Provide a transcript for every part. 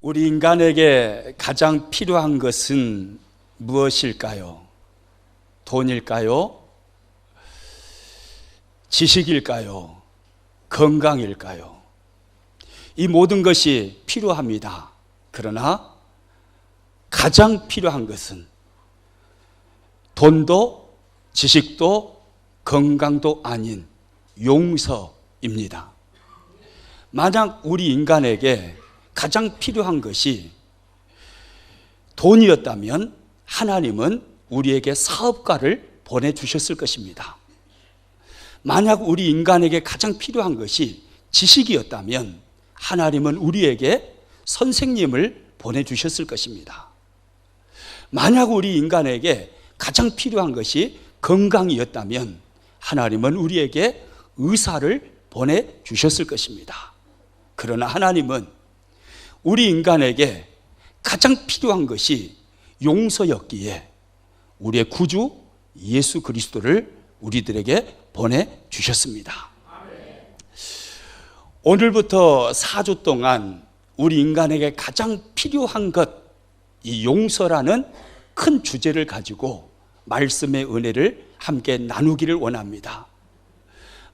우리 인간에게 가장 필요한 것은 무엇일까요? 돈일까요? 지식일까요? 건강일까요? 이 모든 것이 필요합니다. 그러나 가장 필요한 것은 돈도 지식도 건강도 아닌 용서입니다. 만약 우리 인간에게 가장 필요한 것이 돈이었다면 하나님은 우리에게 사업가를 보내주셨을 것입니다. 만약 우리 인간에게 가장 필요한 것이 지식이었다면 하나님은 우리에게 선생님을 보내주셨을 것입니다. 만약 우리 인간에게 가장 필요한 것이 건강이었다면 하나님은 우리에게 의사를 보내주셨을 것입니다. 그러나 하나님은 우리 인간에게 가장 필요한 것이 용서였기에 우리의 구주 예수 그리스도를 우리들에게 보내주셨습니다. 오늘부터 4주 동안 우리 인간에게 가장 필요한 것, 이 용서라는 큰 주제를 가지고 말씀의 은혜를 함께 나누기를 원합니다.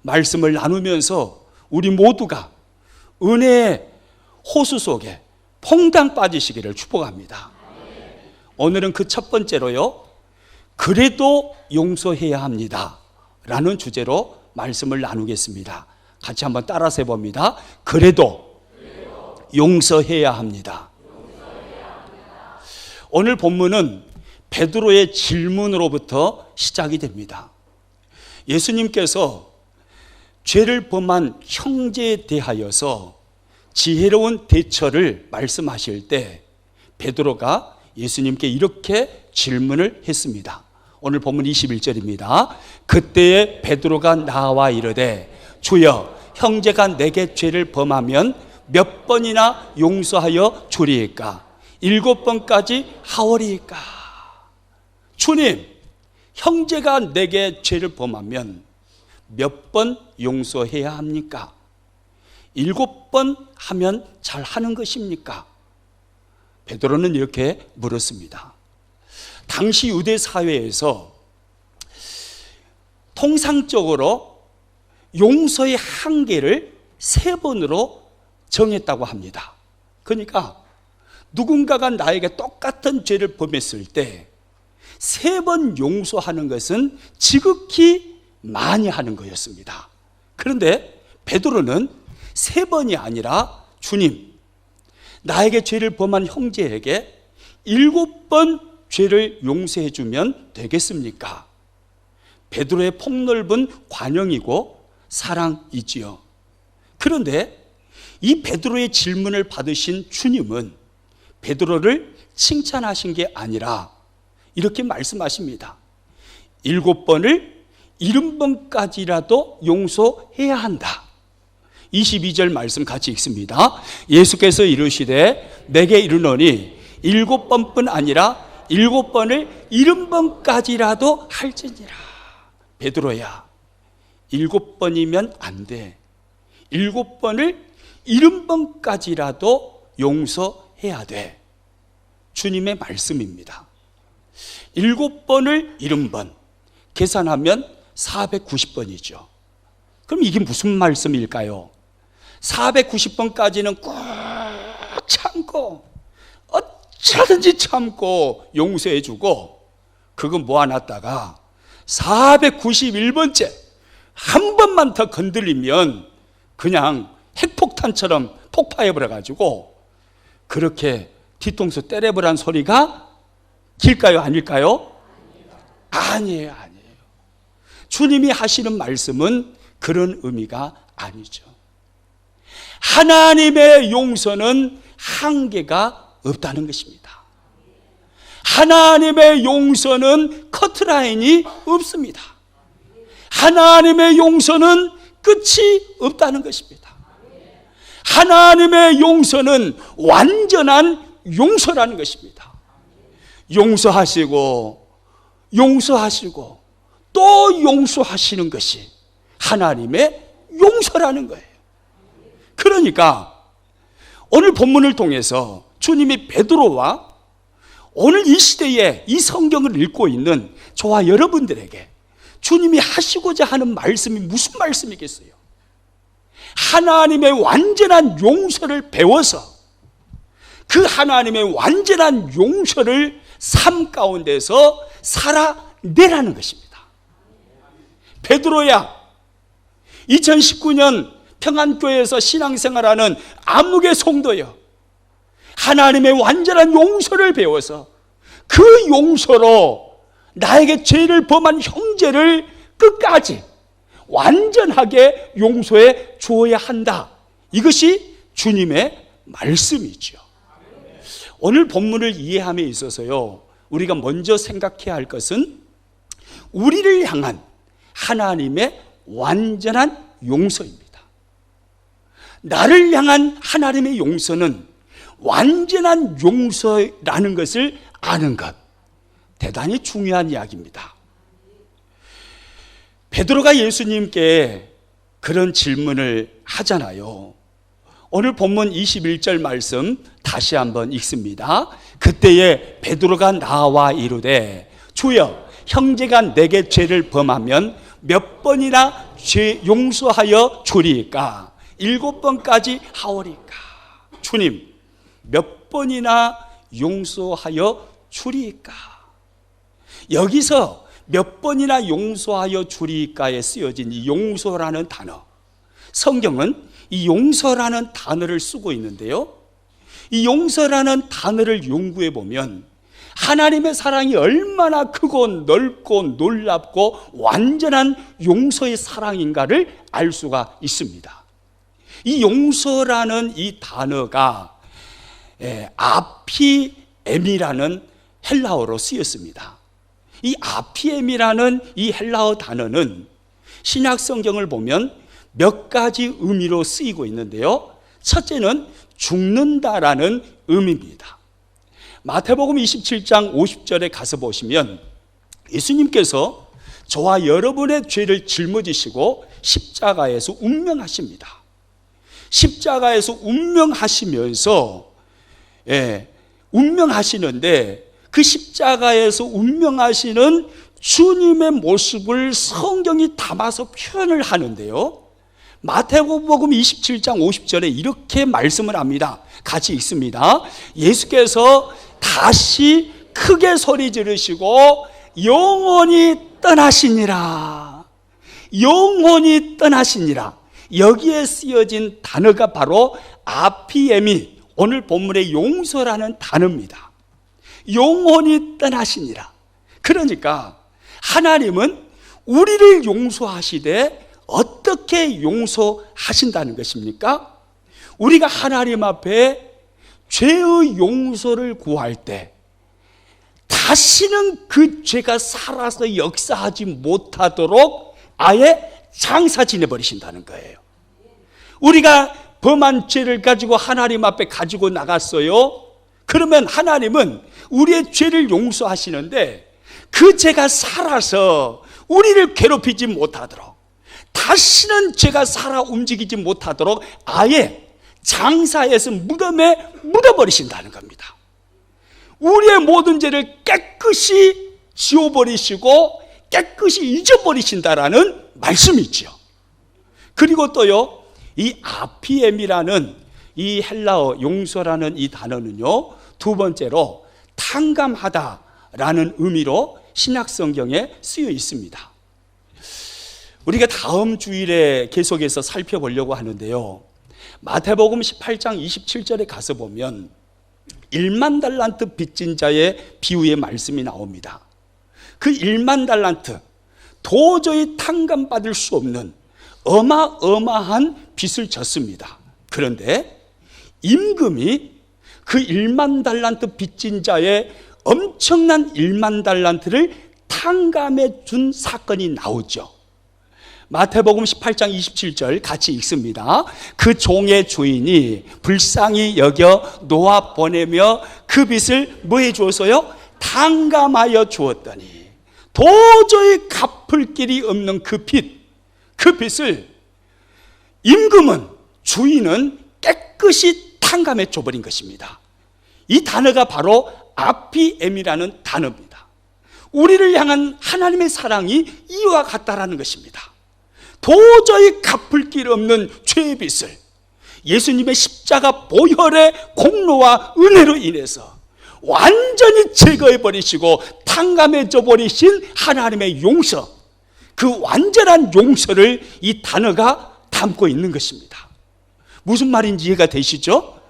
말씀을 나누면서 우리 모두가 은혜의 호수 속에 퐁당 빠지시기를 축복합니다. 오늘은 그 첫 번째로요, 그래도 용서해야 합니다 라는 주제로 말씀을 나누겠습니다. 같이 한번 따라서 해봅니다. 그래도 용서해야 합니다. 오늘 본문은 베드로의 질문으로부터 시작이 됩니다. 예수님께서 죄를 범한 형제에 대하여서 지혜로운 대처를 말씀하실 때 베드로가 예수님께 이렇게 질문을 했습니다. 오늘 본문 21절입니다. 그때에 베드로가 나와 이르되 주여, 형제가 내게 죄를 범하면 몇 번이나 용서하여 주리이까? 7번까지 하오리이까? 주님, 형제가 내게 죄를 범하면 몇 번 용서해야 합니까? 7번 하면 잘하는 것입니까? 베드로는 이렇게 물었습니다. 당시 유대 사회에서 통상적으로 용서의 한계를 3번으로 정했다고 합니다. 그러니까 누군가가 나에게 똑같은 죄를 범했을 때 3번 용서하는 것은 지극히 많이 하는 거였습니다. 그런데 베드로는 3번이 아니라 주님, 나에게 죄를 범한 형제에게 7번 죄를 용서해 주면 되겠습니까? 베드로의 폭넓은 관용이고 사랑이지요. 그런데 이 베드로의 질문을 받으신 주님은 베드로를 칭찬하신 게 아니라 이렇게 말씀하십니다. 7번을 70번까지라도 용서해야 한다. 22절 말씀 같이 읽습니다. 예수께서 이르시되 내게 이르노니 7번뿐 아니라 7번을 70번까지라도 할지니라. 베드로야, 7번이면 안 돼. 7번을 70번까지라도 용서해야 돼. 주님의 말씀입니다. 7번을 70번 계산하면 490번이죠. 그럼 이게 무슨 말씀일까요? 490번까지는 꾹 참고 어쩌든지 참고 용서해주고 그거 모아놨다가 491번째 한 번만 더 건드리면 그냥 핵폭탄처럼 폭파해버려가지고 그렇게 뒤통수 때려버린 소리가 길까요? 아닐까요? 아니에요. 주님이 하시는 말씀은 그런 의미가 아니죠. 하나님의 용서는 한계가 없다는 것입니다. 하나님의 용서는 커트라인이 없습니다. 하나님의 용서는 끝이 없다는 것입니다. 하나님의 용서는 완전한 용서라는 것입니다. 용서하시고 또 용서하시는 것이 하나님의 용서라는 거예요. 그러니까 오늘 본문을 통해서 주님이 베드로와 오늘 이 시대에 이 성경을 읽고 있는 저와 여러분들에게 주님이 하시고자 하는 말씀이 무슨 말씀이겠어요? 하나님의 완전한 용서를 배워서 그 하나님의 완전한 용서를 삶 가운데서 살아내라는 것입니다. 베드로야, 2019년 평안교회에서 신앙생활하는 암묵의 성도여, 하나님의 완전한 용서를 배워서 그 용서로 나에게 죄를 범한 형제를 끝까지 완전하게 용서해 주어야 한다. 이것이 주님의 말씀이죠. 오늘 본문을 이해함에 있어서요, 우리가 먼저 생각해야 할 것은 우리를 향한 하나님의 완전한 용서입니다. 나를 향한 하나님의 용서는 완전한 용서라는 것을 아는 것, 대단히 중요한 이야기입니다. 베드로가 예수님께 그런 질문을 하잖아요. 오늘 본문 21절 말씀 다시 한번 읽습니다. 그때에 베드로가 나와 이르되 주여, 형제가 내게 죄를 범하면 몇 번이나 죄 용서하여 주리까? 7번까지 하오리까? 주님, 몇 번이나 용서하여 주리까? 여기서 몇 번이나 용서하여 주리까에 쓰여진 이 용서라는 단어, 성경은 이 용서라는 단어를 쓰고 있는데요, 이 용서라는 단어를 연구해 보면 하나님의 사랑이 얼마나 크고 넓고 놀랍고 완전한 용서의 사랑인가를 알 수가 있습니다. 이 용서라는 이 단어가 아피엠이라는 헬라어로 쓰였습니다. 이 아피엠이라는 이 헬라어 단어는 신약 성경을 보면 몇 가지 의미로 쓰이고 있는데요, 첫째는 죽는다라는 의미입니다. 마태복음 27장 50절에 가서 보시면 예수님께서 저와 여러분의 죄를 짊어지시고 십자가에서 운명하십니다. 십자가에서 운명하시면서 운명하시는데 그 십자가에서 운명하시는 주님의 모습을 성경이 담아서 표현을 하는데요, 마태복음 27장 50절에 이렇게 말씀을 합니다. 같이 읽습니다. 예수께서 다시 크게 소리 지르시고 영원히 떠나시니라. 영원히 떠나시니라. 여기에 쓰여진 단어가 바로 아피엠이 오늘 본문의 용서라는 단어입니다. 영원히 떠나시니라. 그러니까 하나님은 우리를 용서하시되 어떻게 용서하신다는 것입니까? 우리가 하나님 앞에 죄의 용서를 구할 때 다시는 그 죄가 살아서 역사하지 못하도록 아예 장사 지내버리신다는 거예요. 우리가 범한 죄를 가지고 하나님 앞에 가지고 나갔어요. 그러면 하나님은 우리의 죄를 용서하시는데 그 죄가 살아서 우리를 괴롭히지 못하도록, 다시는 죄가 살아 움직이지 못하도록 아예 장사해서 무덤에 묻어버리신다는 겁니다. 우리의 모든 죄를 깨끗이 지워버리시고 깨끗이 잊어버리신다라는 말씀이죠. 그리고 또요, 이 아피엠이라는 이 헬라어 용서라는 이 단어는요, 두 번째로 탕감하다라는 의미로 신약 성경에 쓰여 있습니다. 우리가 다음 주일에 계속해서 살펴보려고 하는데요, 마태복음 18장 27절에 가서 보면 1만 달란트 빚진 자의 비유의 말씀이 나옵니다. 그 1만 달란트, 도저히 탕감받을 수 없는 어마어마한 빚을 졌습니다. 그런데 임금이 그 1만 달란트 빚진 자의 엄청난 1만 달란트를 탕감해 준 사건이 나오죠. 마태복음 18장 27절 같이 읽습니다. 그 종의 주인이 불쌍히 여겨 놓아 보내며 그 빚을 뭐 해 주었어요? 탕감하여 주었더니 도저히 갚을 길이 없는 그 빚을 임금은, 주인은 깨끗이 탕감해 줘버린 것입니다. 이 단어가 바로 아피엠이라는 단어입니다. 우리를 향한 하나님의 사랑이 이와 같다라는 것입니다. 도저히 갚을 길 없는 죄의 빚을 예수님의 십자가 보혈의 공로와 은혜로 인해서 완전히 제거해 버리시고 탕감해져 버리신 하나님의 용서, 그 완전한 용서를 이 단어가 담고 있는 것입니다. 무슨 말인지 이해가 되시죠?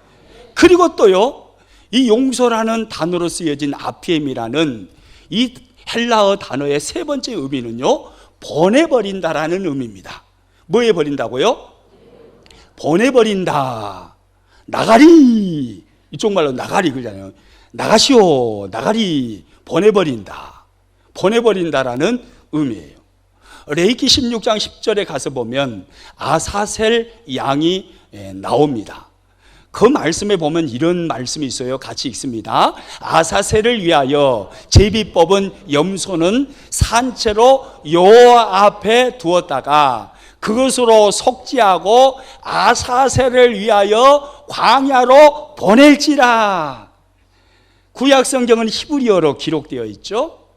그리고 또요, 이 용서라는 단어로 쓰여진 아피엠이라는 이 헬라어 단어의 세 번째 의미는요, 보내버린다라는 의미입니다. 뭐 해버린다고요? 보내버린다. 나가리. 이쪽 말로 나가리 그러잖아요. 나가시오. 나가리. 보내버린다. 보내버린다라는 의미예요. 레위기 16장 10절에 가서 보면 아사셀 양이 나옵니다. 그 말씀에 보면 이런 말씀이 있어요. 같이 읽습니다. 아사셀을 위하여 제비 뽑은 염소는 산채로 여호와 앞에 두었다가 그것으로 속죄하고 아사셀을 위하여 광야로 보낼지라. 구약 성경은 히브리어로 기록되어 있죠.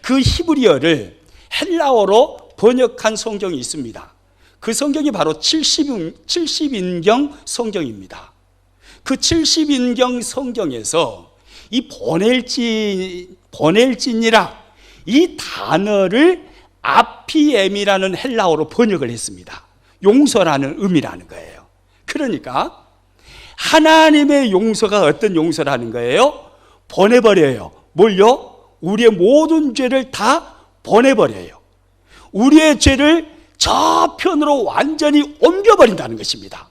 그 히브리어를 헬라어로 번역한 성경이 있습니다. 그 성경이 바로 70인경 성경입니다. 그 70인경 성경에서 이 보낼지니라 이 단어를 아피엠이라는 헬라어로 번역을 했습니다. 용서라는 의미라는 거예요. 그러니까 하나님의 용서가 어떤 용서라는 거예요? 보내버려요. 뭘요? 우리의 모든 죄를 다 보내버려요. 우리의 죄를 저편으로 완전히 옮겨버린다는 것입니다.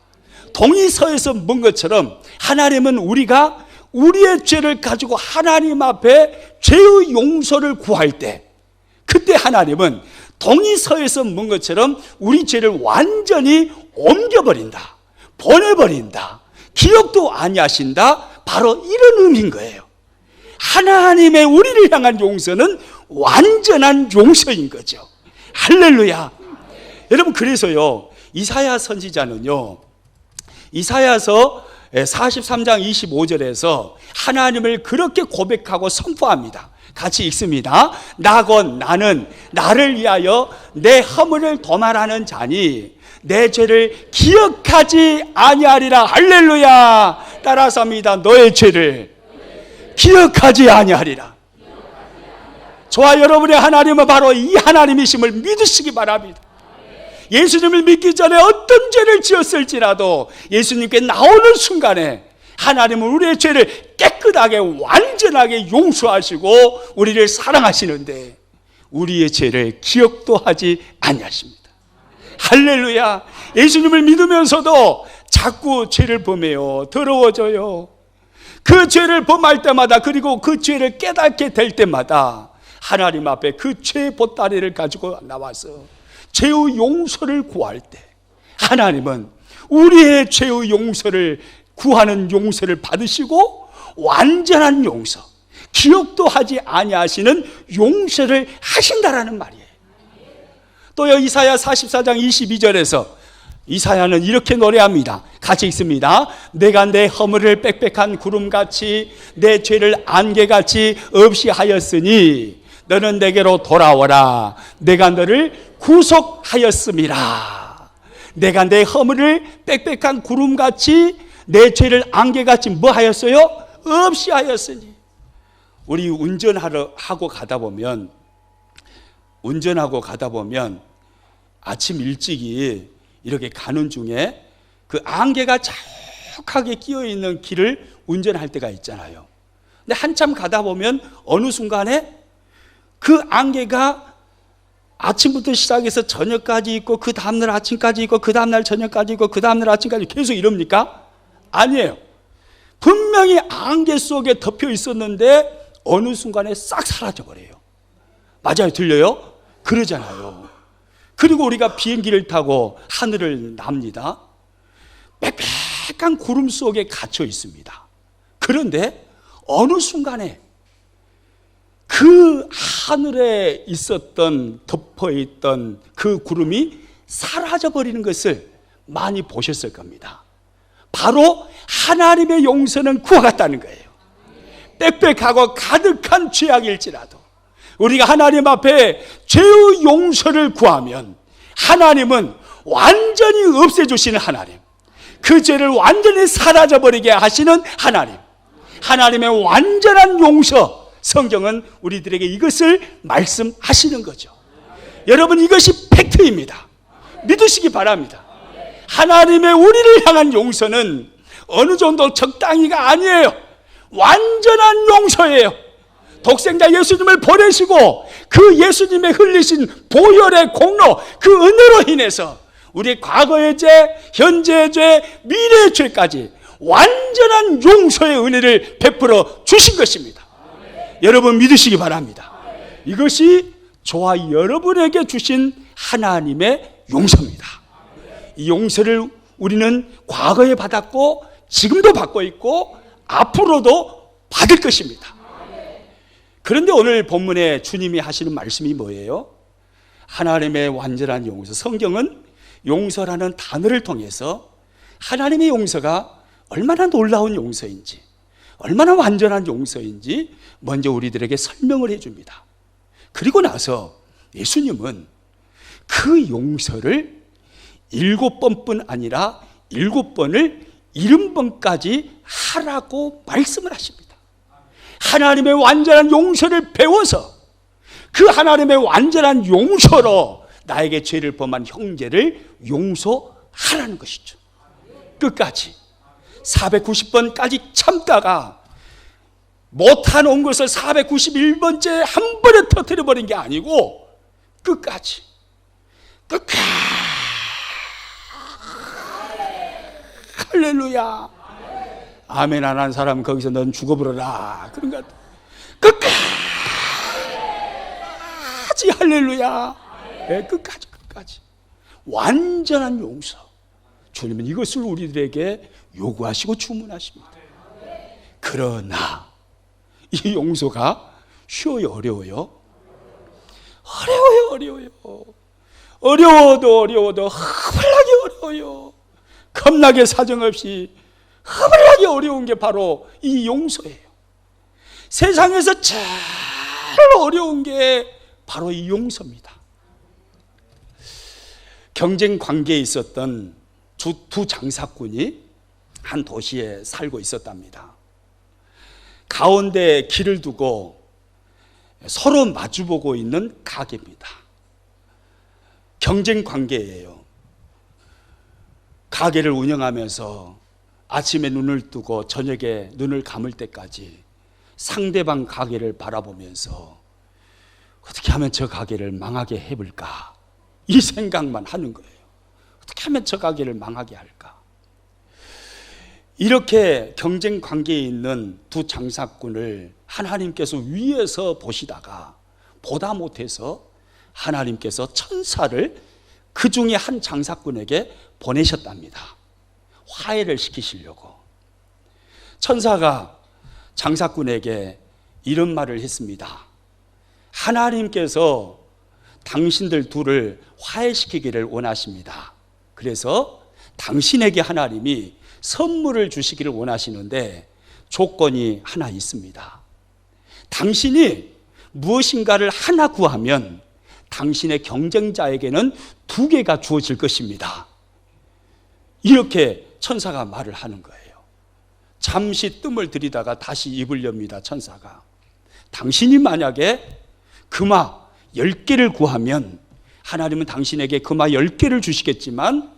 동의서에서 본 것처럼 하나님은 우리가 우리의 죄를 가지고 하나님 앞에 죄의 용서를 구할 때, 그때 하나님은 동의서에서 본 것처럼 우리 죄를 완전히 옮겨버린다, 보내버린다, 기억도 아니하신다, 바로 이런 의미인 거예요. 하나님의 우리를 향한 용서는 완전한 용서인 거죠. 할렐루야. 여러분, 그래서요, 이사야 선지자는요, 이사야서 43장 25절에서 하나님을 그렇게 고백하고 선포합니다. 같이 읽습니다. 나건 나는 나를 위하여 내 허물을 도말하는 자니 내 죄를 기억하지 아니하리라. 할렐루야. 따라서 합니다. 너의 죄를 기억하지 아니하리라. 저와 여러분의 하나님은 바로 이 하나님이심을 믿으시기 바랍니다. 예수님을 믿기 전에 어떤 죄를 지었을지라도 예수님께 나오는 순간에 하나님은 우리의 죄를 깨끗하게 완전하게 용서하시고 우리를 사랑하시는데 우리의 죄를 기억도 하지 아니하십니다. 할렐루야. 예수님을 믿으면서도 자꾸 죄를 범해요. 더러워져요. 그 죄를 범할 때마다, 그리고 그 죄를 깨닫게 될 때마다 하나님 앞에 그 죄의 보따리를 가지고 나와서 죄의 용서를 구할 때 하나님은 우리의 죄의 용서를 구하는 용서를 받으시고 완전한 용서, 기억도 하지 아니하시는 용서를 하신다라는 말이에요. 또요, 이사야 44장 22절에서 이사야는 이렇게 노래합니다. 같이 읽습니다. 내가 내 허물을 빽빽한 구름같이 내 죄를 안개같이 없이 하였으니 너는 내게로 돌아오라. 내가 너를 구속하였음이라. 내가 내 허물을 빽빽한 구름같이 내 죄를 안개같이 뭐 하였어요? 없이 하였으니. 우리 운전하고 가다 보면 아침 일찍이 이렇게 가는 중에 그 안개가 자욱하게 끼어 있는 길을 운전할 때가 있잖아요. 근데 한참 가다 보면 어느 순간에 그 안개가 아침부터 시작해서 저녁까지 있고, 그 다음날 아침까지 있고, 그 다음날 저녁까지 있고, 그 다음날 아침까지 계속 이럽니까? 아니에요. 분명히 안개 속에 덮여 있었는데 어느 순간에 싹 사라져버려요. 맞아요? 들려요? 그러잖아요. 그리고 우리가 비행기를 타고 하늘을 납니다. 빽빽한 구름 속에 갇혀 있습니다. 그런데 어느 순간에 그 하늘에 있었던, 덮어있던 그 구름이 사라져버리는 것을 많이 보셨을 겁니다. 바로 하나님의 용서는 그와 같다는 거예요. 빽빽하고 가득한 죄악일지라도 우리가 하나님 앞에 죄의 용서를 구하면 하나님은 완전히 없애주시는 하나님, 그 죄를 완전히 사라져버리게 하시는 하나님, 하나님의 완전한 용서, 성경은 우리들에게 이것을 말씀하시는 거죠. 여러분, 이것이 팩트입니다. 믿으시기 바랍니다. 하나님의 우리를 향한 용서는 어느 정도 적당히가 아니에요. 완전한 용서예요. 독생자 예수님을 보내시고 그 예수님의 흘리신 보혈의 공로, 그 은혜로 인해서 우리 과거의 죄, 현재의 죄, 미래의 죄까지 완전한 용서의 은혜를 베풀어 주신 것입니다. 여러분, 믿으시기 바랍니다. 이것이 저와 여러분에게 주신 하나님의 용서입니다. 이 용서를 우리는 과거에 받았고 지금도 받고 있고 앞으로도 받을 것입니다. 그런데 오늘 본문에 주님이 하시는 말씀이 뭐예요? 하나님의 완전한 용서. 성경은 용서라는 단어를 통해서 하나님의 용서가 얼마나 놀라운 용서인지, 얼마나 완전한 용서인지 먼저 우리들에게 설명을 해줍니다. 그리고 나서 예수님은 그 용서를 7번뿐 아니라 7번을 70번까지 하라고 말씀을 하십니다. 하나님의 완전한 용서를 배워서 그 하나님의 완전한 용서로 나에게 죄를 범한 형제를 용서하라는 것이죠. 끝까지 490번까지 참다가 못한 것을 491번째 한 번에 터뜨려버린 게 아니고 끝까지 할렐루야. 아멘 안 한 사람 거기서 넌 죽어버려라 그런 것 같아. 끝까지 할렐루야. 네, 끝까지 완전한 용서. 주님은 이것을 우리들에게 요구하시고 주문하십니다. 그러나 이 용서가 쉬워요, 어려워요? 어려워도 허물나게 어려워요. 겁나게 사정없이 허물나게 어려운 게 바로 이 용서예요. 세상에서 제일 어려운 게 바로 이 용서입니다. 경쟁 관계에 있었던 두 장사꾼이 한 도시에 살고 있었답니다. 가운데 길을 두고 서로 마주보고 있는 가게입니다. 경쟁 관계예요. 가게를 운영하면서 아침에 눈을 뜨고 저녁에 눈을 감을 때까지 상대방 가게를 바라보면서 어떻게 하면 저 가게를 망하게 해볼까, 이 생각만 하는 거예요. 어떻게 하면 저 가게를 망하게 할까. 이렇게 경쟁 관계에 있는 두 장사꾼을 하나님께서 위에서 보시다가 보다 못해서 하나님께서 천사를 그 중에 한 장사꾼에게 보내셨답니다. 화해를 시키시려고. 천사가 장사꾼에게 이런 말을 했습니다. 하나님께서 당신들 둘을 화해시키기를 원하십니다. 그래서 당신에게 하나님이 선물을 주시기를 원하시는데 조건이 하나 있습니다. 당신이 무엇인가를 하나 구하면 당신의 경쟁자에게는 2개가 주어질 것입니다. 이렇게 천사가 말을 하는 거예요. 잠시 뜸을 들이다가 다시 입을 엽니다. 천사가. 당신이 만약에 금화 10개를 구하면 하나님은 당신에게 금화 10개를 주시겠지만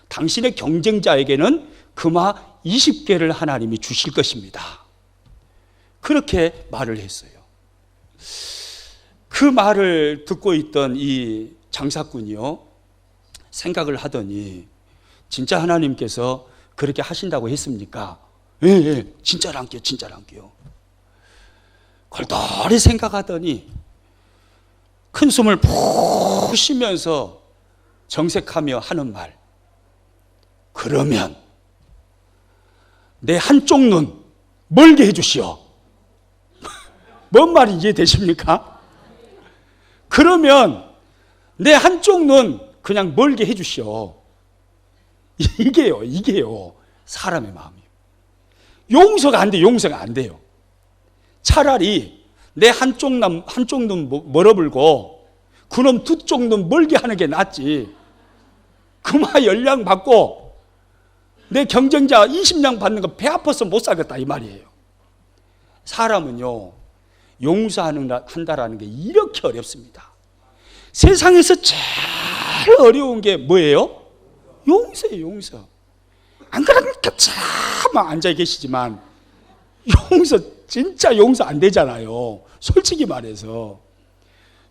당신의 경쟁자에게는 금화 20개를 하나님이 주실 것입니다. 그렇게 말을 했어요. 그 말을 듣고 있던 이 장사꾼이요, 생각을 하더니 진짜 하나님께서 그렇게 하신다고 했습니까? 예, 진짜랑게요. 골똘히 생각하더니 큰 숨을 푹 쉬면서 정색하며 하는 말, 그러면 내 한쪽 눈 멀게 해주시오. 뭔 말인지 이해되십니까? 그러면 내 한쪽 눈 그냥 멀게 해주시오. 이게요. 사람의 마음이에요. 용서가 안 돼요. 차라리 내 한쪽 눈 멀어불고 그놈 두 쪽 눈 멀게 하는 게 낫지. 그마 열량 받고 내 경쟁자 20량 받는 거 배 아파서 못 살겠다 이 말이에요. 사람은요, 용서한다라는 게 이렇게 어렵습니다. 세상에서 제일 어려운 게 뭐예요? 용서예요, 용서. 안 그러니까 참 앉아 계시지만 진짜 용서 안 되잖아요. 솔직히 말해서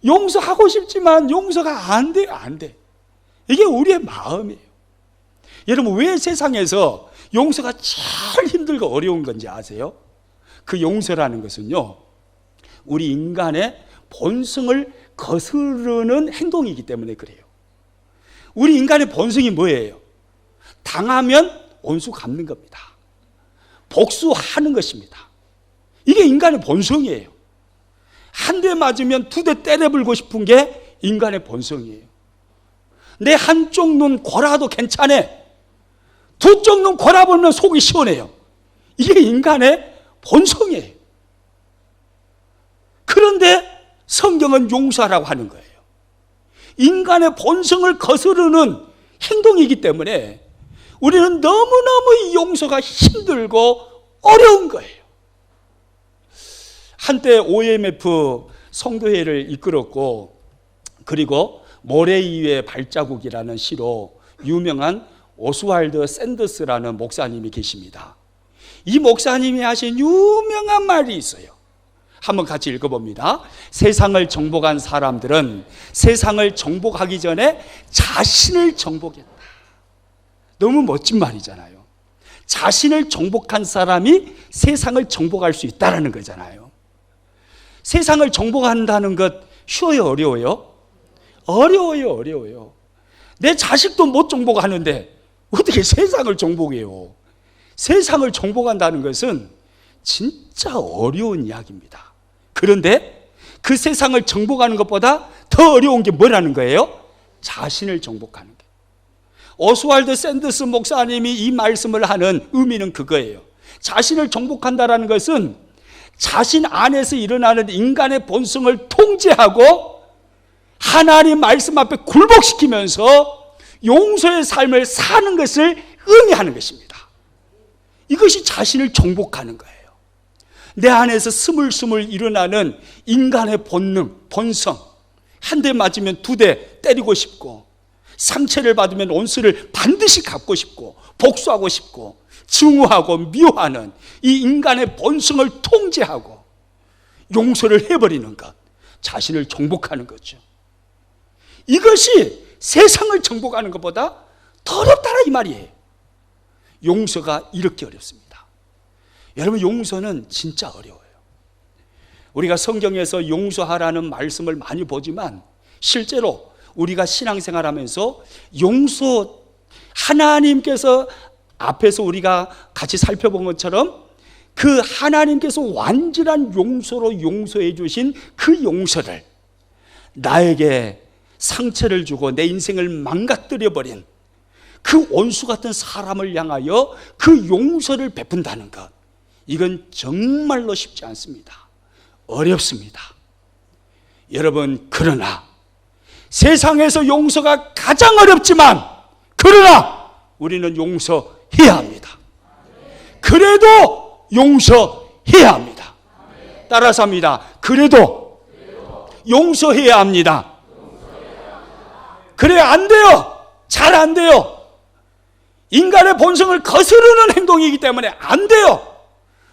용서하고 싶지만 용서가 안 돼요, 안 돼. 이게 우리의 마음이에요. 여러분, 왜 세상에서 용서가 제일 힘들고 어려운 건지 아세요? 그 용서라는 것은요, 우리 인간의 본성을 거스르는 행동이기 때문에 그래요. 우리 인간의 본성이 뭐예요? 당하면 원수 갚는 겁니다. 복수하는 것입니다. 이게 인간의 본성이에요. 한 대 맞으면 두 대 때려불고 싶은 게 인간의 본성이에요. 내 한쪽 눈 골아도 괜찮아. 두 쪽 눈 골아보면 속이 시원해요. 이게 인간의 본성이에요. 그런데 성경은 용서하라고 하는 거예요. 인간의 본성을 거스르는 행동이기 때문에 우리는 너무너무 이 용서가 힘들고 어려운 거예요. 한때 OMF 성도회를 이끌었고, 그리고 모래 위의 발자국이라는 시로 유명한 오스왈드 샌더스라는 목사님이 계십니다. 이 목사님이 하신 유명한 말이 있어요. 한번 같이 읽어봅니다. 세상을 정복한 사람들은 세상을 정복하기 전에 자신을 정복했다. 너무 멋진 말이잖아요. 자신을 정복한 사람이 세상을 정복할 수 있다는 거잖아요. 세상을 정복한다는 것 쉬워요, 어려워요? 어려워요. 내 자식도 못 정복하는데 어떻게 세상을 정복해요? 세상을 정복한다는 것은 진짜 어려운 이야기입니다. 그런데 그 세상을 정복하는 것보다 더 어려운 게 뭐라는 거예요? 자신을 정복하는 게. 오스왈드 샌더스 목사님이 이 말씀을 하는 의미는 그거예요. 자신을 정복한다는 것은 자신 안에서 일어나는 인간의 본성을 통제하고 하나님 말씀 앞에 굴복시키면서 용서의 삶을 사는 것을 의미하는 것입니다. 이것이 자신을 정복하는 거예요. 내 안에서 스물스물 일어나는 인간의 본능, 본성. 한 대 맞으면 두 대 때리고 싶고, 상처를 받으면 원수를 반드시 갚고 싶고, 복수하고 싶고, 증오하고 미워하는 이 인간의 본성을 통제하고 용서를 해버리는 것, 자신을 정복하는 거죠. 이것이 세상을 정복하는 것보다 더 어렵다라 이 말이에요. 용서가 이렇게 어렵습니다. 여러분, 용서는 진짜 어려워요. 우리가 성경에서 용서하라는 말씀을 많이 보지만 실제로 우리가 신앙생활하면서 용서, 하나님께서 앞에서 우리가 같이 살펴본 것처럼 그 하나님께서 완전한 용서로 용서해 주신 그 용서를 나에게 상처를 주고 내 인생을 망가뜨려 버린 그 원수 같은 사람을 향하여 그 용서를 베푼다는 것, 이건 정말로 쉽지 않습니다. 어렵습니다. 여러분, 그러나 세상에서 용서가 가장 어렵지만 그러나 우리는 용서해야 합니다. 그래도 용서해야 합니다. 따라서 합니다. 그래도 용서해야 합니다. 그래, 안 돼요. 잘 안 돼요. 인간의 본성을 거스르는 행동이기 때문에 안 돼요.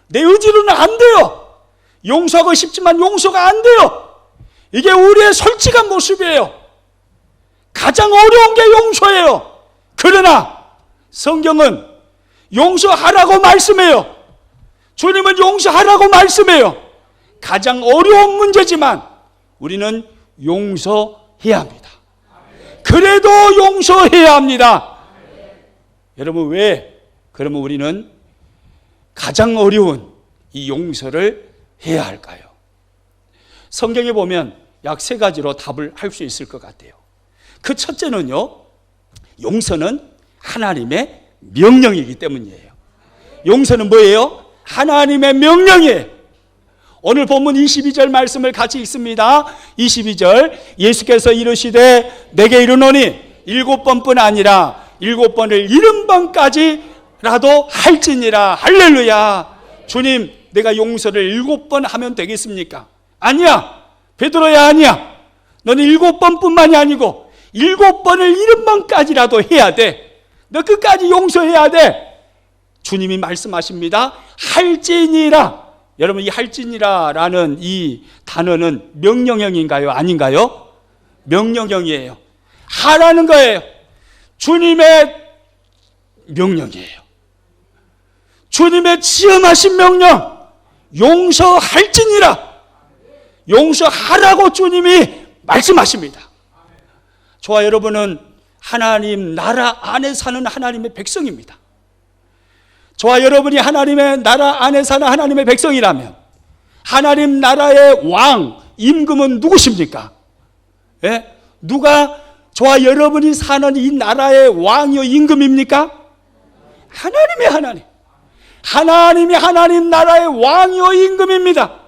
내 의지로는 안 돼요. 용서하고 싶지만 용서가 안 돼요. 이게 우리의 솔직한 모습이에요. 가장 어려운 게 용서예요. 그러나 성경은 용서하라고 말씀해요. 주님은 용서하라고 말씀해요. 가장 어려운 문제지만 우리는 용서해야 합니다. 그래도 용서해야 합니다. 여러분, 왜? 그러면 우리는 가장 어려운 이 용서를 해야 할까요? 성경에 보면 약 3가지로 답을 할 수 있을 것 같아요. 그 첫째는요, 용서는 하나님의 명령이기 때문이에요. 용서는 뭐예요? 하나님의 명령이에요. 오늘 본문 22절 말씀을 같이 읽습니다. 22절 예수께서 이르시되 내게 이르노니 7번뿐 아니라 7번을 70번까지라도 할지니라. 할렐루야. 주님, 내가 용서를 7번 하면 되겠습니까? 아니야. 베드로야, 아니야. 너는 7번뿐만이 아니고 7번을 70번까지라도 해야 돼. 너 끝까지 용서해야 돼. 주님이 말씀하십니다. 할지니라. 여러분, 이 할지니라라는 이 단어는 명령형인가요? 아닌가요? 명령형이에요. 하라는 거예요. 주님의 명령이에요. 주님의 지엄하신 명령, 용서할지니라. 용서하라고 주님이 말씀하십니다. 저와 여러분은 하나님 나라 안에 사는 하나님의 백성입니다. 저와 여러분이 하나님의 나라 안에 사는 하나님의 백성이라면 하나님 나라의 왕, 임금은 누구십니까? 예? 누가 저와 여러분이 사는 이 나라의 왕이요 임금입니까? 하나님의 하나님. 하나님이 하나님 나라의 왕이요 임금입니다.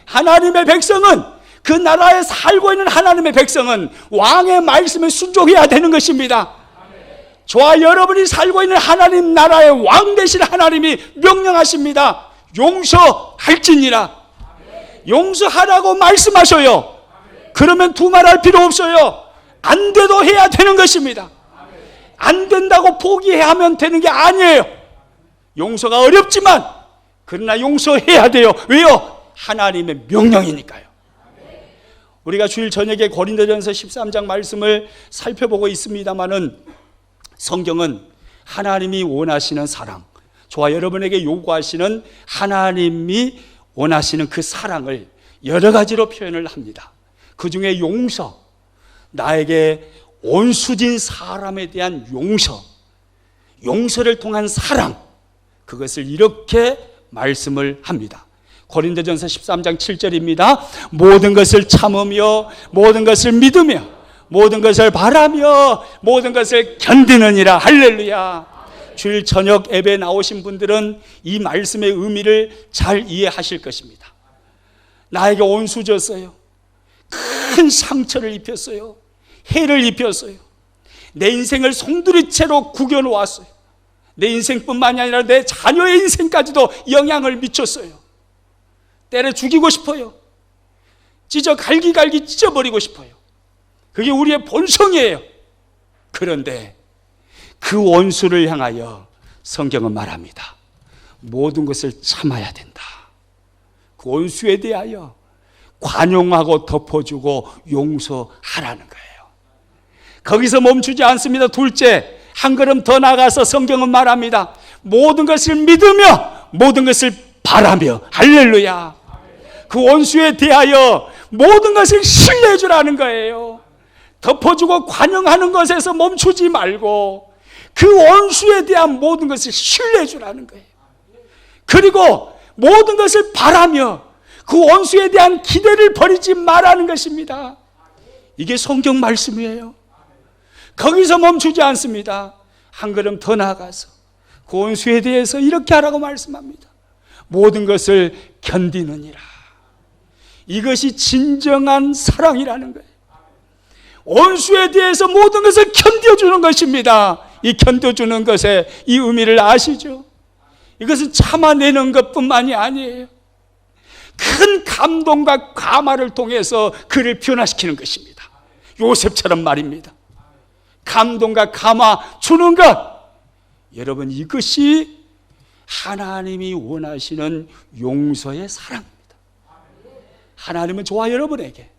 하나님의 백성은, 그 나라에 살고 있는 하나님의 백성은 왕의 말씀에 순종해야 되는 것입니다. 저와 여러분이 살고 있는 하나님 나라의 왕 되신 하나님이 명령하십니다. 용서할지니라. 용서하라고 말씀하셔요. 그러면 두말할 필요 없어요. 안 돼도 해야 되는 것입니다. 안 된다고 포기하면 되는 게 아니에요. 용서가 어렵지만 그러나 용서해야 돼요. 왜요? 하나님의 명령이니까요. 우리가 주일 저녁에 고린도전서 13장 말씀을 살펴보고 있습니다마는 성경은 하나님이 원하시는 사랑, 저와 여러분에게 요구하시는 하나님이 원하시는 그 사랑을 여러 가지로 표현을 합니다. 그 중에 용서, 나에게 온수진 사람에 대한 용서, 용서를 통한 사랑, 그것을 이렇게 말씀을 합니다. 고린도전서 13장 7절입니다. 모든 것을 참으며 모든 것을 믿으며 모든 것을 바라며 모든 것을 견디느니라. 할렐루야. 주일 저녁 예배에 나오신 분들은 이 말씀의 의미를 잘 이해하실 것입니다. 나에게 온수 줬어요. 큰 상처를 입혔어요. 해를 입혔어요. 내 인생을 송두리째로 구겨놓았어요. 내 인생뿐만이 아니라 내 자녀의 인생까지도 영향을 미쳤어요. 때려 죽이고 싶어요. 찢어 갈기갈기 찢어버리고 싶어요. 그게 우리의 본성이에요. 그런데 그 원수를 향하여 성경은 말합니다. 모든 것을 참아야 된다. 그 원수에 대하여 관용하고 덮어주고 용서하라는 거예요. 거기서 멈추지 않습니다. 둘째, 한 걸음 더 나가서 성경은 말합니다. 모든 것을 믿으며 모든 것을 바라며. 할렐루야. 그 원수에 대하여 모든 것을 신뢰해 주라는 거예요. 덮어주고 관용하는 것에서 멈추지 말고 그 원수에 대한 모든 것을 신뢰해 주라는 거예요. 그리고 모든 것을 바라며 그 원수에 대한 기대를 버리지 말라는 것입니다. 이게 성경 말씀이에요. 거기서 멈추지 않습니다. 한 걸음 더 나아가서 그 원수에 대해서 이렇게 하라고 말씀합니다. 모든 것을 견디느니라. 이것이 진정한 사랑이라는 거예요. 원수에 대해서 모든 것을 견뎌주는 것입니다. 이 견뎌주는 것의 이 의미를 아시죠? 이것은 참아내는 것뿐만이 아니에요. 큰 감동과 감화를 통해서 그를 변화시키는 것입니다. 요셉처럼 말입니다. 감동과 감화 주는 것. 여러분, 이것이 하나님이 원하시는 용서의 사랑입니다. 하나님은 저와 여러분에게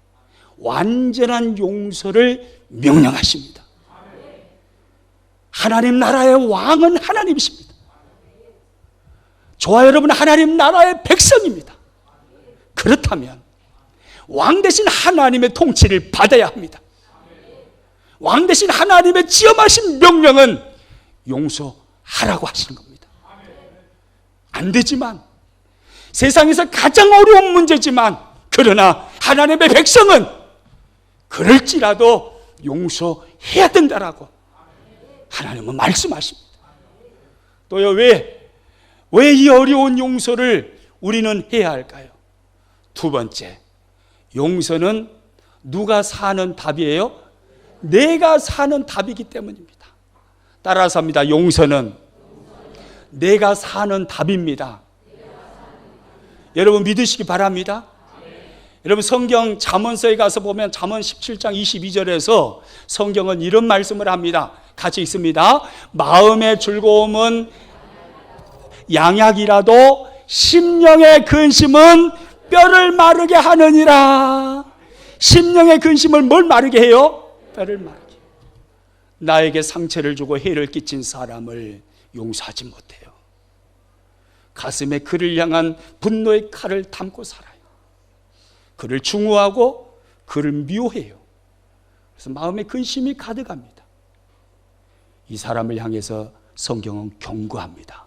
완전한 용서를 명령하십니다. 하나님 나라의 왕은 하나님이십니다. 저와 여러분은 하나님 나라의 백성입니다. 그렇다면 왕 대신 하나님의 통치를 받아야 합니다. 왕 대신 하나님의 지엄하신 명령은 용서하라고 하시는 겁니다. 안 되지만, 세상에서 가장 어려운 문제지만, 그러나 하나님의 백성은 그럴지라도 용서해야 된다라고 하나님은 말씀하십니다. 또요, 왜 이 어려운 용서를 우리는 해야 할까요? 두 번째, 용서는 누가 사는 답이에요? 내가 사는 답이기 때문입니다. 따라서 합니다. 용서는 내가 사는 답입니다. 여러분 믿으시기 바랍니다. 여러분 성경 잠언서에 가서 보면 잠언 17장 22절에서 성경은 이런 말씀을 합니다. 같이 읽습니다. 마음의 즐거움은 양약이라도 심령의 근심은 뼈를 마르게 하느니라. 심령의 근심을 뭘 마르게 해요? 뼈를 마르게. 나에게 상처를 주고 해를 끼친 사람을 용서하지 못해요. 가슴에 그를 향한 분노의 칼을 담고 살아요. 그를 중후하고 그를 미워해요. 그래서 마음에 근심이 가득합니다. 이 사람을 향해서 성경은 경고합니다.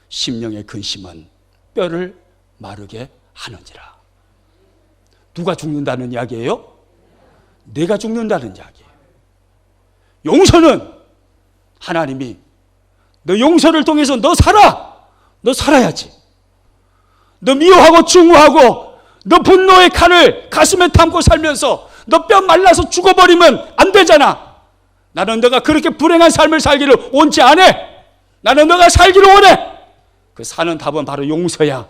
심령의 근심은 뼈를 마르게 하느니라. 누가 죽는다는 이야기예요? 내가 죽는다는 이야기예요. 용서는 하나님이 너 용서를 통해서 너 살아! 너 살아야지. 너 미워하고 중후하고 너 분노의 칼을 가슴에 담고 살면서 너 뼈 말라서 죽어버리면 안 되잖아. 나는 너가 그렇게 불행한 삶을 살기를 원치 않아. 나는 너가 살기를 원해. 그 사는 답은 바로 용서야.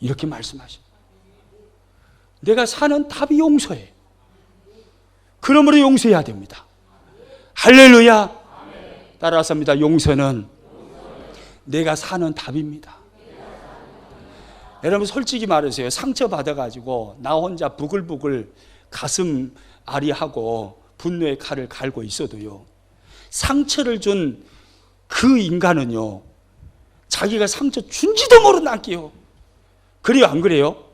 이렇게 말씀하십니다. 내가 사는 답이 용서예요. 그러므로 용서해야 됩니다. 할렐루야. 따라서 합니다. 용서는 내가 사는 답입니다. 여러분 솔직히 말하세요. 상처 받아가지고 나 혼자 부글부글 가슴 아리하고 분노의 칼을 갈고 있어도요, 상처를 준 그 인간은요, 자기가 상처 준지도 모르나요. 그래요, 안 그래요?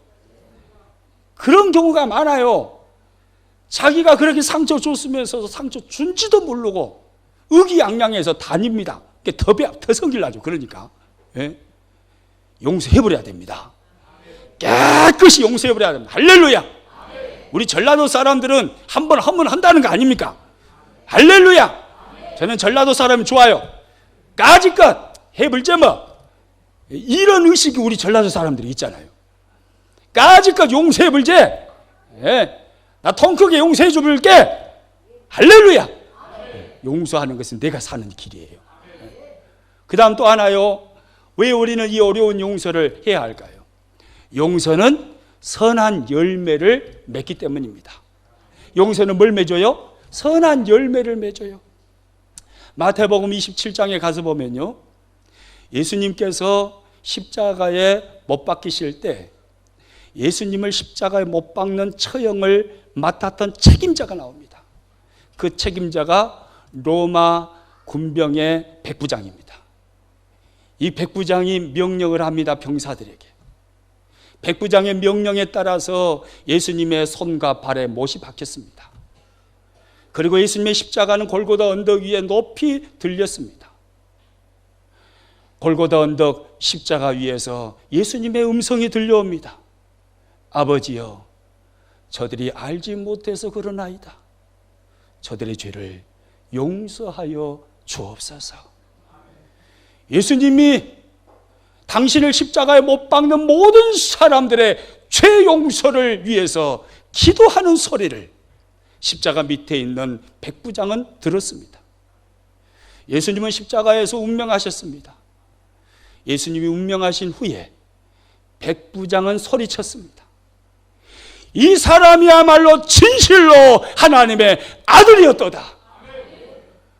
그런 경우가 많아요. 자기가 그렇게 상처 줬으면서 상처 준지도 모르고 의기양양해서 다닙니다. 더 성질 나죠. 그러니까 예? 용서해버려야 됩니다. 깨끗이 용서해버려야 됩니다. 할렐루야. 우리 전라도 사람들은 한 번 하면 한다는 거 아닙니까? 할렐루야. 저는 전라도 사람이 좋아요. 까짓것 해볼제 뭐. 이런 의식이 우리 전라도 사람들이 있잖아요. 까짓것 용서해볼제. 예. 나 통 크게 용서해줄게. 할렐루야. 용서하는 것은 내가 사는 길이에요. 그 다음 또 하나요. 왜 우리는 이 어려운 용서를 해야 할까요? 용서는 선한 열매를 맺기 때문입니다. 용서는 뭘 맺어요? 선한 열매를 맺어요. 마태복음 27장에 가서 보면요, 예수님께서 십자가에 못 박히실 때 예수님을 십자가에 못 박는 처형을 맡았던 책임자가 나옵니다. 그 책임자가 로마 군병의 백부장입니다. 이 백부장이 명령을 합니다. 병사들에게. 백부장의 명령에 따라서 예수님의 손과 발에 못이 박혔습니다. 그리고 예수님의 십자가는 골고다 언덕 위에 높이 들렸습니다. 골고다 언덕 십자가 위에서 예수님의 음성이 들려옵니다. 아버지여, 저들이 알지 못해서 그러나이다. 저들의 죄를 용서하여 주옵소서. 예수님이 당신을 십자가에 못 박는 모든 사람들의 죄 용서를 위해서 기도하는 소리를 십자가 밑에 있는 백부장은 들었습니다. 예수님은 십자가에서 운명하셨습니다. 예수님이 운명하신 후에 백부장은 소리쳤습니다. 이 사람이야말로 진실로 하나님의 아들이었도다.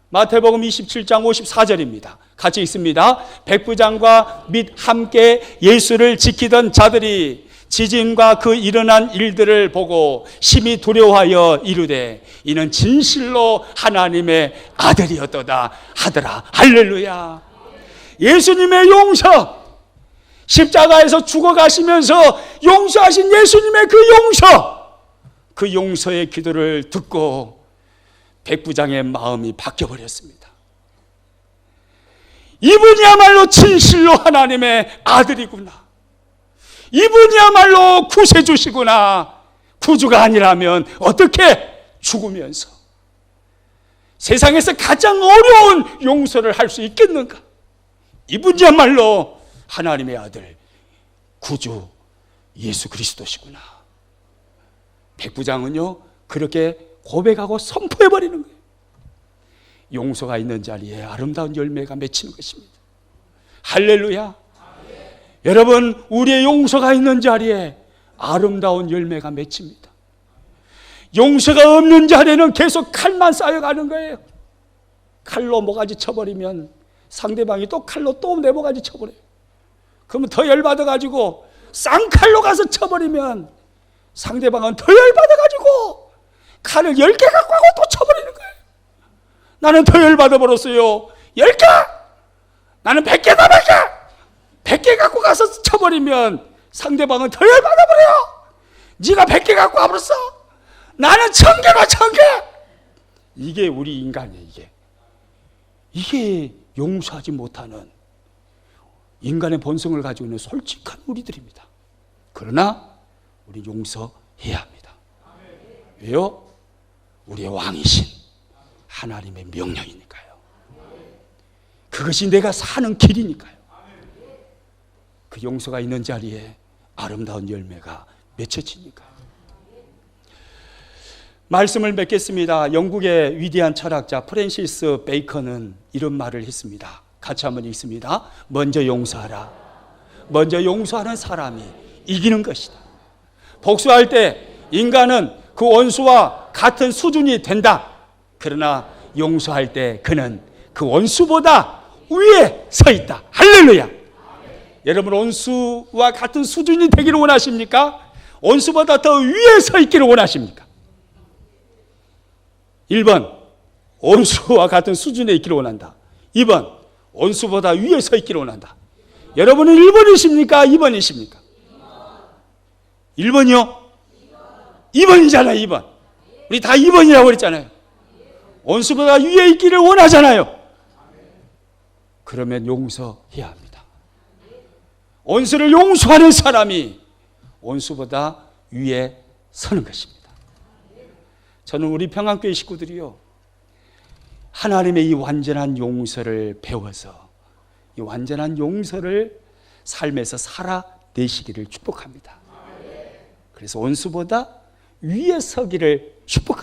마태복음 27장 54절입니다. 같이 읽습니다. 백부장과 및 함께 예수를 지키던 자들이 지진과 그 일어난 일들을 보고 심히 두려워하여 이르되 이는 진실로 하나님의 아들이었도다 하더라. 할렐루야. 예수님의 용서, 십자가에서 죽어가시면서 용서하신 예수님의 그 용서의 기도를 듣고 백부장의 마음이 바뀌어버렸습니다. 이분이야말로 진실로 하나님의 아들이구나. 이분이야말로 구세주시구나. 구주가 아니라면 어떻게 죽으면서 세상에서 가장 어려운 용서를 할 수 있겠는가? 이분이야말로 하나님의 아들, 구주, 예수 그리스도시구나. 백부장은요 그렇게 고백하고 선포해버리는 거예요. 용서가 있는 자리에 아름다운 열매가 맺히는 것입니다. 할렐루야. 여러분, 우리의 용서가 있는 자리에 아름다운 열매가 맺힙니다. 용서가 없는 자리에는 계속 칼만 쌓여가는 거예요. 칼로 모가지 쳐버리면 상대방이 또 칼로 또 내 모가지 쳐버려요. 그러면 더 열받아가지고 쌍칼로 가서 쳐버리면 상대방은 더 열받아가지고 칼을 10개 갖고 하고 또 쳐버리는 거예요. 나는 더 열받아버렸어요. 10개! 나는 100개다 100개! 100개 갖고 가서 쳐버리면 상대방은 더 열받아버려요. 네가 100개 갖고 와버렸어. 나는 1000개다 1000개. 이게 우리 인간이에요. 이게 용서하지 못하는 인간의 본성을 가지고 있는 솔직한 우리들입니다. 그러나 우리 용서해야 합니다. 왜요? 우리의 왕이신 하나님의 명령이니까요. 그것이 내가 사는 길이니까요. 그 용서가 있는 자리에 아름다운 열매가 맺혀지니까요. 말씀을 맺겠습니다. 영국의 위대한 철학자 프랜시스 베이컨은 이런 말을 했습니다. 같이 한번 읽습니다. 먼저 용서하라. 먼저 용서하는 사람이 이기는 것이다. 복수할 때 인간은 그 원수와 같은 수준이 된다. 그러나 용서할 때 그는 그 원수보다 위에 서 있다. 할렐루야. 여러분, 원수와 같은 수준이 되기를 원하십니까? 원수보다 더 위에 서 있기를 원하십니까? 1번, 원수와 같은 수준에 있기를 원한다. 2번, 원수보다 위에 서 있기를 원한다. 여러분은 1번이십니까? 2번이십니까? 1번이요? 2번이잖아요. 2번. 우리 다 2번이라고 그랬잖아요. 원수보다 위에 있기를 원하잖아요. 그러면 용서해야 합니다. 원수를 용서하는 사람이 원수보다 위에 서는 것입니다. 저는 우리 평안교회 식구들이요, 하나님의 이 완전한 용서를 배워서 이 완전한 용서를 삶에서 살아내시기를 축복합니다. 그래서 원수보다 위에 서기를 축복합니다.